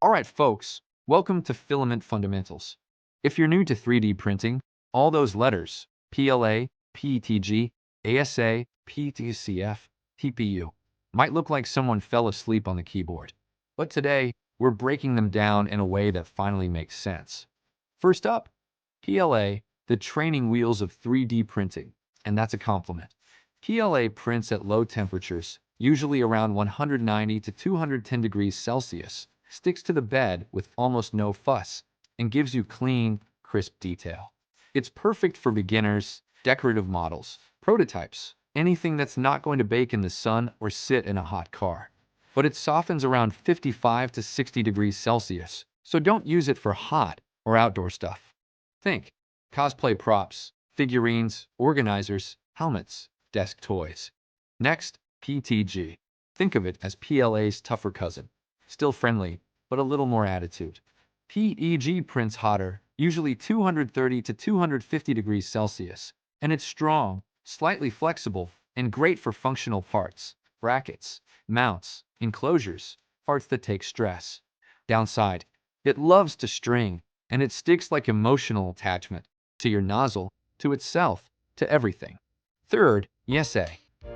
Alright folks, welcome to Filament Fundamentals. If you're new to 3D printing, all those letters, PLA, PETG, ASA, PETG-CF, TPU, might look like someone fell asleep on the keyboard. But today, we're breaking them down in a way that finally makes sense. First up, PLA, the training wheels of 3D printing, and that's a compliment. PLA prints at low temperatures, usually around 190 to 210 degrees Celsius, sticks to the bed with almost no fuss, and gives you clean, crisp detail. It's perfect for beginners, decorative models, prototypes, anything that's not going to bake in the sun or sit in a hot car. But it softens around 55 to 60 degrees Celsius, so don't use it for hot or outdoor stuff. Think cosplay props, figurines, organizers, helmets, desk toys. Next, PETG. Think of it as PLA's tougher cousin. Still friendly, but a little more attitude. PETG prints hotter, usually 230 to 250 degrees Celsius, and it's strong, slightly flexible, and great for functional parts, brackets, mounts, enclosures, parts that take stress. Downside, it loves to string, and it sticks like emotional attachment to your nozzle, to itself, to everything. Third, ESA.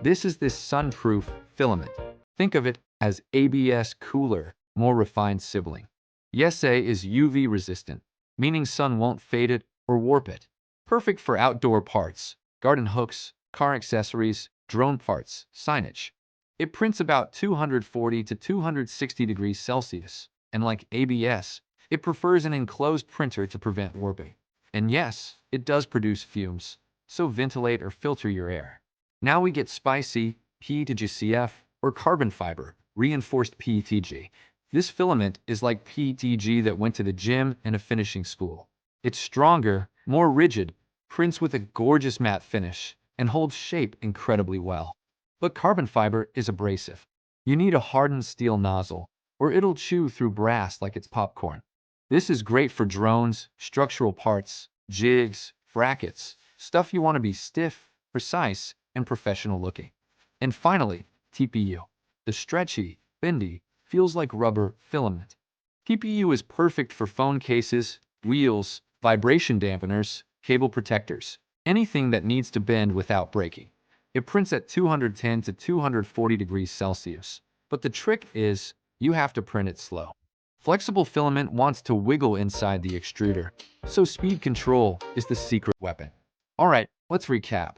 This is this sun-proof filament. Think of it as ABS cooler, more refined sibling. ESA is UV resistant, meaning sun won't fade it or warp it. Perfect for outdoor parts, garden hooks, car accessories, drone parts, signage. It prints about 240 to 260 degrees Celsius, and like ABS, it prefers an enclosed printer to prevent warping. And yes, it does produce fumes, so ventilate or filter your air. Now we get spicy, PETG-CF, or carbon fiber, reinforced PETG. This filament is like PETG that went to the gym and a finishing school. It's stronger, more rigid, prints with a gorgeous matte finish, and holds shape incredibly well. But carbon fiber is abrasive. You need a hardened steel nozzle, or it'll chew through brass like it's popcorn. This is great for drones, structural parts, jigs, brackets, stuff you want to be stiff, precise, and professional looking. And finally, TPU. The stretchy, bendy, feels like rubber filament. TPU is perfect for phone cases, wheels, vibration dampeners, cable protectors, anything that needs to bend without breaking. It prints at 210 to 240 degrees Celsius, but the trick is you have to print it slow. Flexible filament wants to wiggle inside the extruder, so speed control is the secret weapon. Alright, let's recap.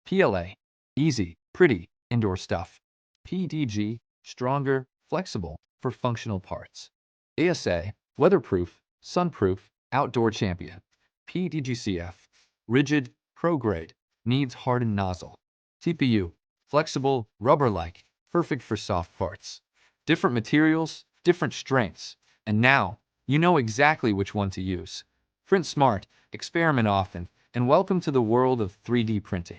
PLA, easy, pretty, indoor stuff. PETG, stronger, flexible, for functional parts. ASA, weatherproof, sunproof, outdoor champion. PETG-CF, rigid, pro-grade, needs hardened nozzle. TPU, flexible, rubber-like, perfect for soft parts. Different materials, different strengths. And now, you know exactly which one to use. Print smart, experiment often, and welcome to the world of 3D printing.